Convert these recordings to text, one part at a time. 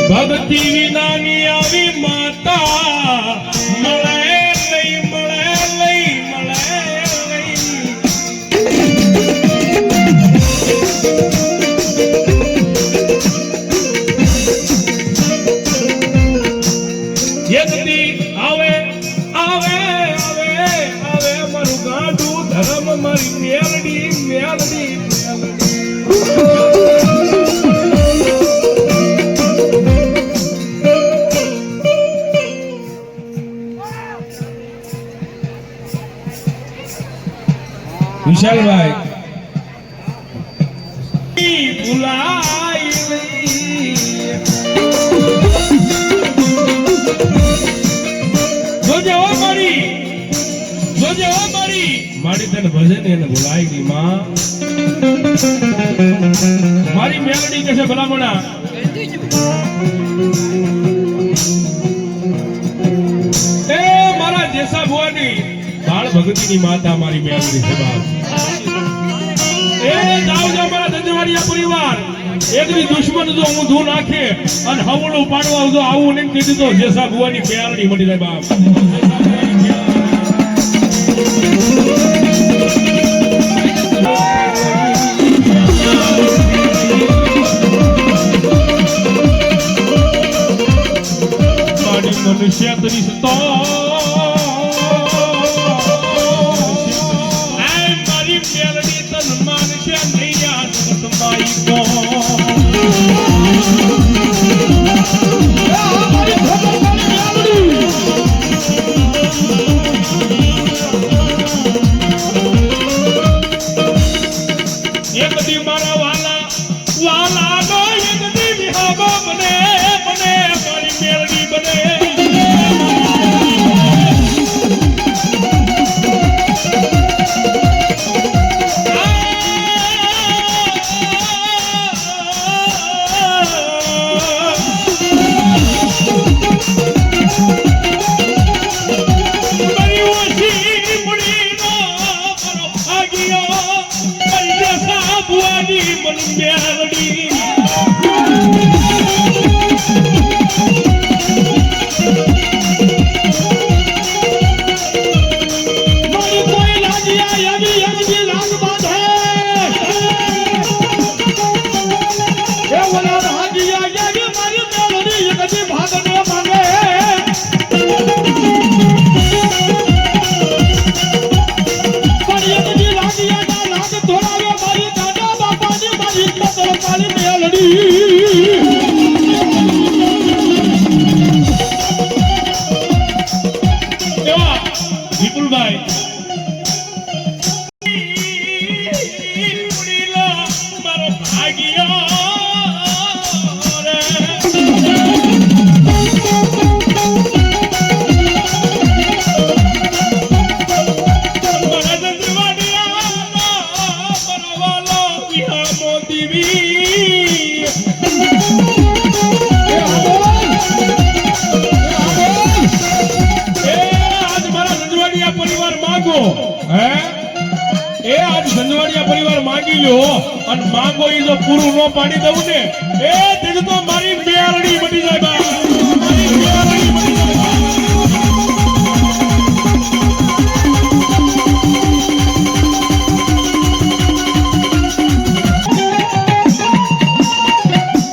ભક્તિ વિનાની આવી માતા મળે નહીં મળે નહીં મળે નહીં યદી આવે આવે આવે આવે મારું ગાડું ધર્મ મારી મેલડી મેલડી વિશાલભાઈ ભૂલાઈ જોજે મારી મારી તને ભજે ને એને ભૂલાઈ ગઈ માં મારી મેલડી કે છે ભલામણા એ મારા જેસા ભુવાની બાળ ભગતીની માતા મારી મેલડી છે બાપ એ જાવ જાવ મારા ધંધવાડિયા પરિવાર એકની દુશ્મન જો હું ધૂ નાખે અને હવળું પાડવા જો આવું નહીં કીધું તો જેસા ભુવાની મેલડી મટી જાય બાપ મનુષ્ય તરીસતો મારી મેલડી તન માનશે નહીં આ જગતમાઈ કો એક દી મારા વાલા વાલા નો એક દી વિહાબો બને બને મારી મેલડી બને વિપુલભાઈ મારો ભાગ્યો ધનવાડિયા પરિવાર માંગી લ્યો અને માંગો ઈ જો પૂરું ન પાડી દઉં ને એ દીધ તો મારી મેલડી બની જાય બા મારી મેલડી બની જાય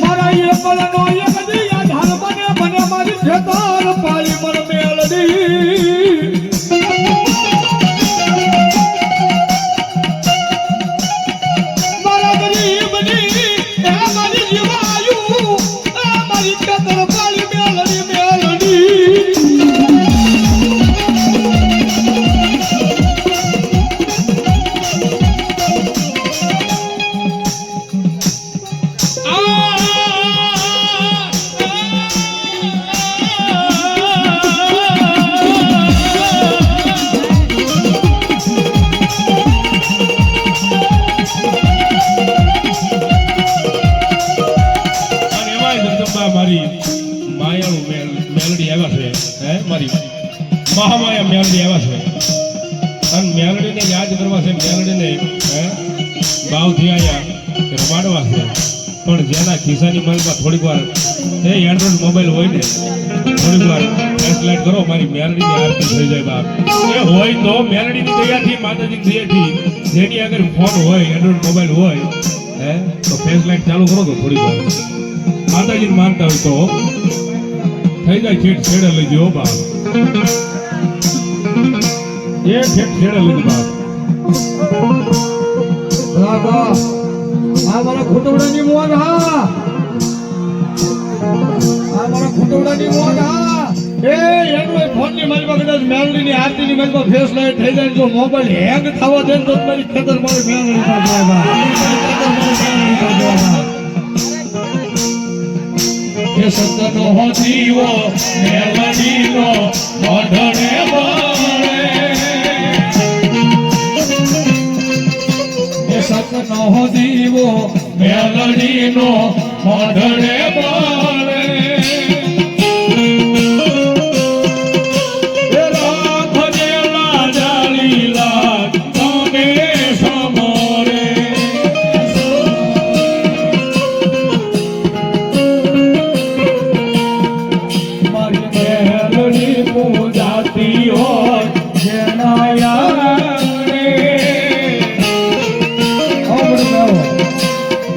મારા એ પલનો એક દી આધાર બને બને મારી ખેતર પાળી પર મેલડી મહામાયા મેલડી આવ્યા છે અને મેલડીને યાદ કરવા છે મેલડીને ભાવથી આયા રમાડવા છે પણ જેના ખિસ્સાની માલમાં થોડીક વાર એ એન્ડ્રોઈડ મોબાઈલ હોય ને થોડીક વાર ફ્લેશલાઇટ કરો મારી મેલડીની આરતી થઈ જાય બાપ એ હોય તો મેલડીની દયાથી માતાજીની દયાથી જેની આગળ ફોન હોય એન્ડ્રોઈડ મોબાઈલ હોય હે તો ફ્લેશલાઇટ ચાલુ કરો તો થોડીક વાર માતાજીને માનતા હોય તો થઈ જાય છેડે લઈ ગયો બાપ એ છેડે લઈ બાપ બરાબર આ મારા ખોટવડાની મોન હા આ મારા ખોટવડાની મોન હા એ એનો ફોન ની મારી કદાચ મેલડી ની આરતી ની મારી ફેસ લાઈટ થઈ જાય જો મોબાઈલ હેંગ થવા દે તો મારી ખેતર મારી મેલડી પર જાય એ સતનો હો જીવો મેલડી નો ઓઢણે બોલે એ સતનો હો જીવો મેલડી નો ઓઢણે બોલે એ રાખજે લાજાળી લાગ તને સમોરે પૂજાતી હોય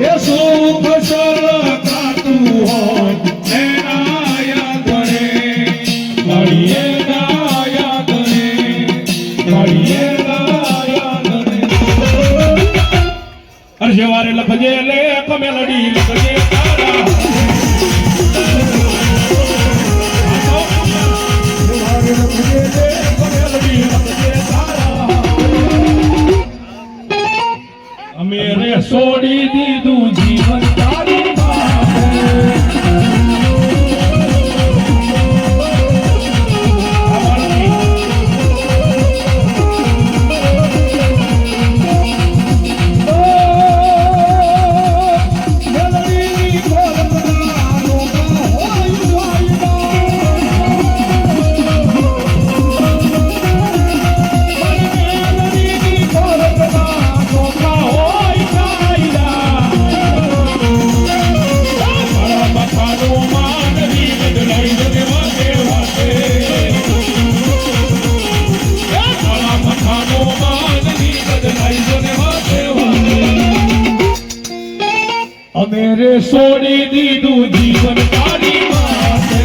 એ સુખ સલકાતું હોય એનાયા કરે મળીએ ગાયા કરે મળીએ ગાયા કરે અરજે વારે લખજે લે મેલડી લખજે તારા અમે રે છોડી દીધું જીવન તારી અમે રે છોડી દીધું જીવન તારી પાસે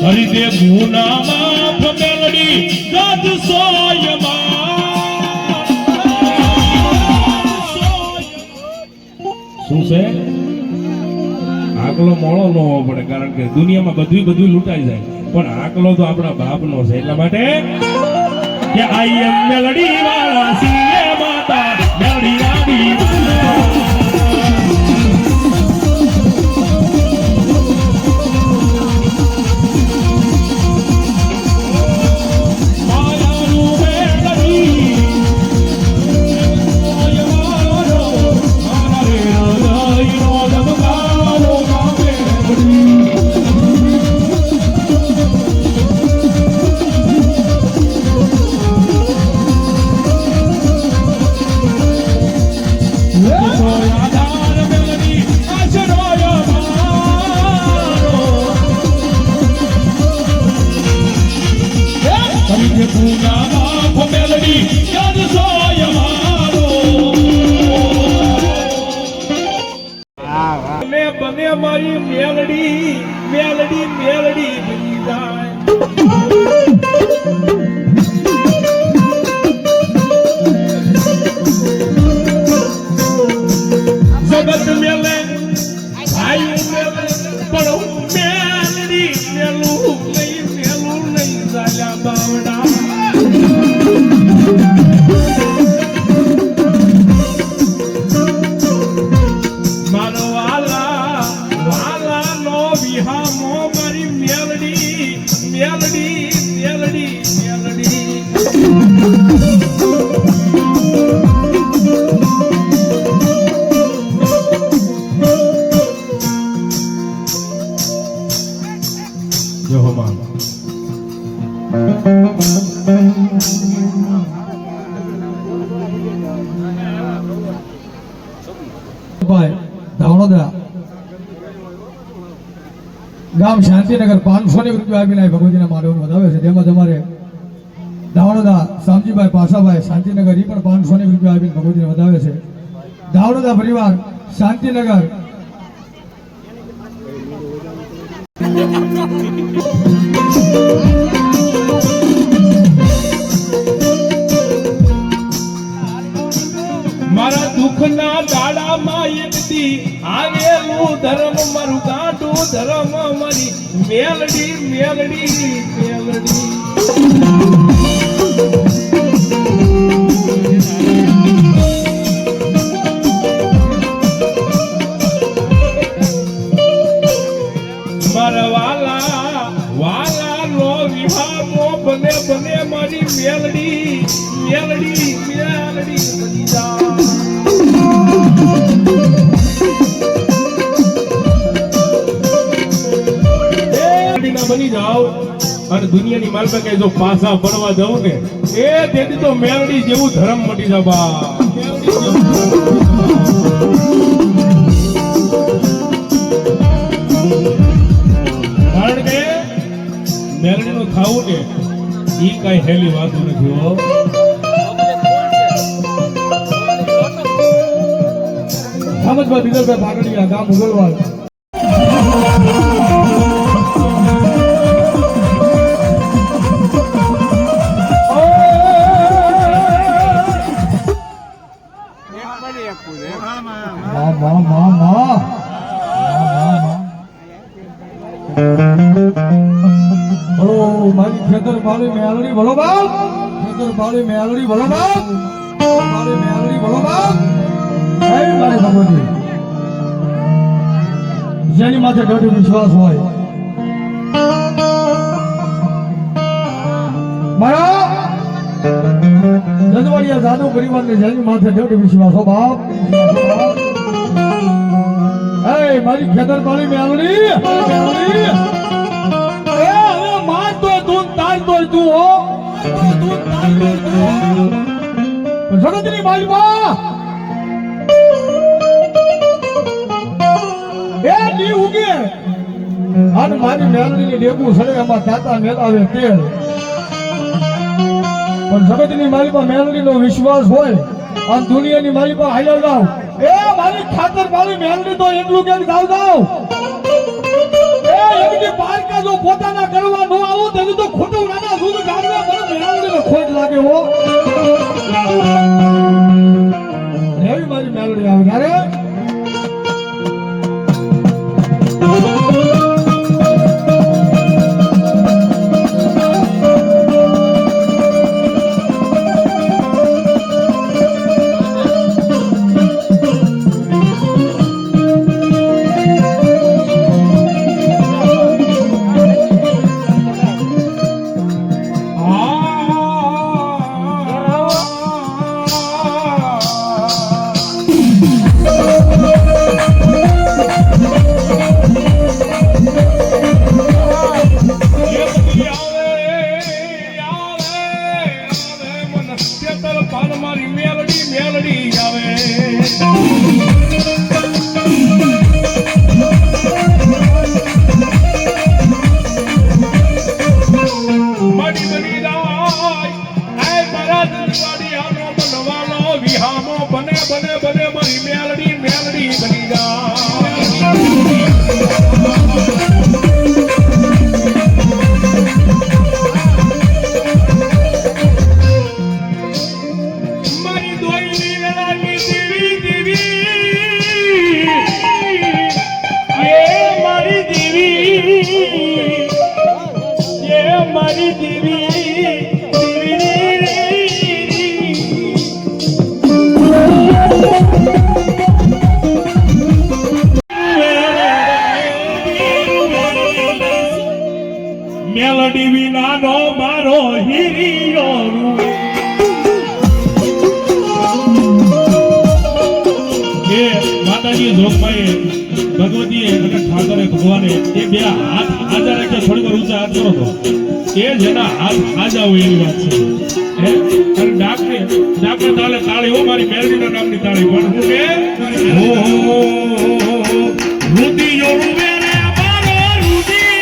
હરિદે ગુના માફ મેલડી ગજ સોયમાં શું છે આકલો મોળો ન હોવો પડે કારણ કે દુનિયામાં બધું લૂંટાઈ જાય પણ આકલો તો આપણા બાપનો છે એટલા માટે કે આઈ એમ મેલડી વાળા સીએ માતા મેલડી રાડી બને મારી મેલડી મેલડી મેલડી બની જાય જગત મેલે ભાઈ મેલે પણ મેલડી મેલું નહીં ચાલ્યા બાવડા ગામ શાંતિનગર 500 રૂપિયા આપીને આ ભગવતીના માંડવાનું વધાવે છે, જેમાં તમારે દાવણદા શામજીભાઈ પાસાભાઈ શાંતિનગર એ પણ 500 રૂપિયા આપીને ભગવતીને વધાવે છે. દાવણદા પરિવાર શાંતિનગર મારા દુઃખના દાડામાં એકથી આવેલું ધર્મ મારું ગાંઠું ધર્મ મારી મેલડી મેલડી મેલડી. મારા વાલા વાલા નો વિવાહો બને બને મારી મેલડી મેલડી મેલડી બની જા. બની જાઓ અને દુનિયાની માલપા કઈ જો પાસા પડવા દઉં ને એ તેથી તો મેલડી જેવું ધર્મ મટી જા બા. કારણ કે મેલડી નું ખાવું ને ઈ કઈ હેલી વાત નથી હો. સામતભાઈ બિદરભાઈ પાટડિયા ગામ મુગલવાડ. મારી ખેતર પાલી મેલડી બોલો બાપ, ખેતર પાલી મેલડી બોલો બાપ, પાલી મેલડી બોલો બાપ. એ મારી ભગવતી જેની માથે દૃઢ વિશ્વાસ હોય મારા જજવાડિયા જાદવ પરિવારને જેની માથે દૃઢ વિશ્વાસ હો બાપ. એ મારી ખેતર પાલી મેલડી મેલડી તું હો જગતની માલિકા એ દી ઉગે અને મારી મેલડીની ડેબુ સડે એમાં તાતા મેલાવે તેલ. પણ જગતની માલિકા મેલડીનો વિશ્વાસ હોય અને દુનિયાની માલિકા હાલ્યા જાવ એ મારી ખાતર મારી મેલડી તો એટલું કેમ જાવ જાવ એ એમની પારકા જો પોતાના કરવા ન આવું તેનું તો ખોટું નાના દૂધ ગામને મને મેલડીનો ખોટ લાગે હો. એવી મારી મેલડી આવે ત્યારે મેલડી વિનાનો મારો હીરિયો એ માતાજી જોગભાઈ ભગવતીએ અને ઠાકરે ભગવાને એ બે હાથ આજા રાખ્યા, થોડી વાર ઊંચા હાથ કરો તો એ જેના હાથ આજા હોય એવી વાત છે. અને ડાકને તાલે તાળી હો મારી મેલડીના નામની તાળી. પણ હું કે રુદિયો રૂવે રે મારો રુદિયો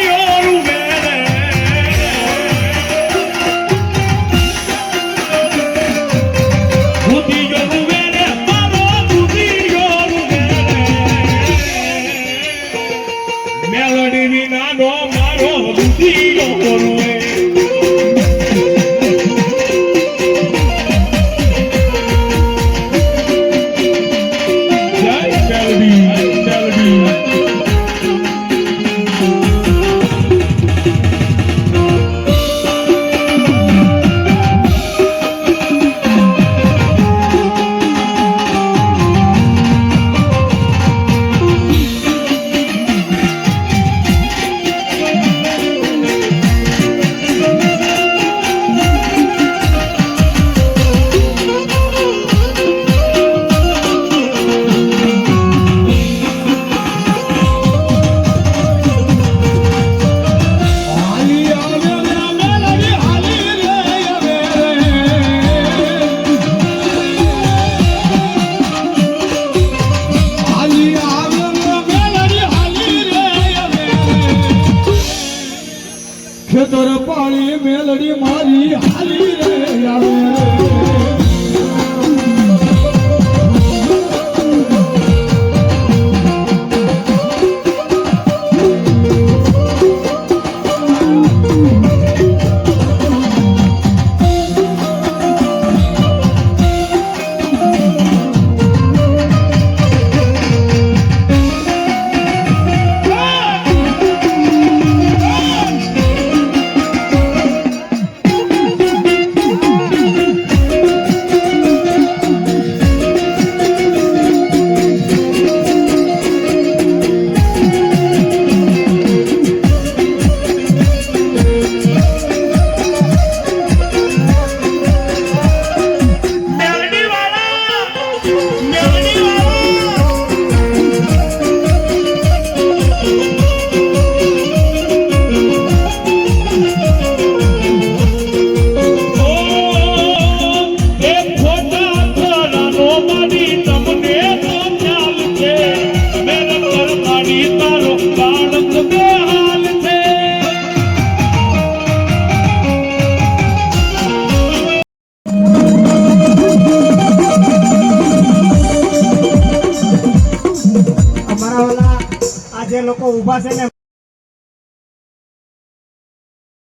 આ જે લોકો ઊભા છે ને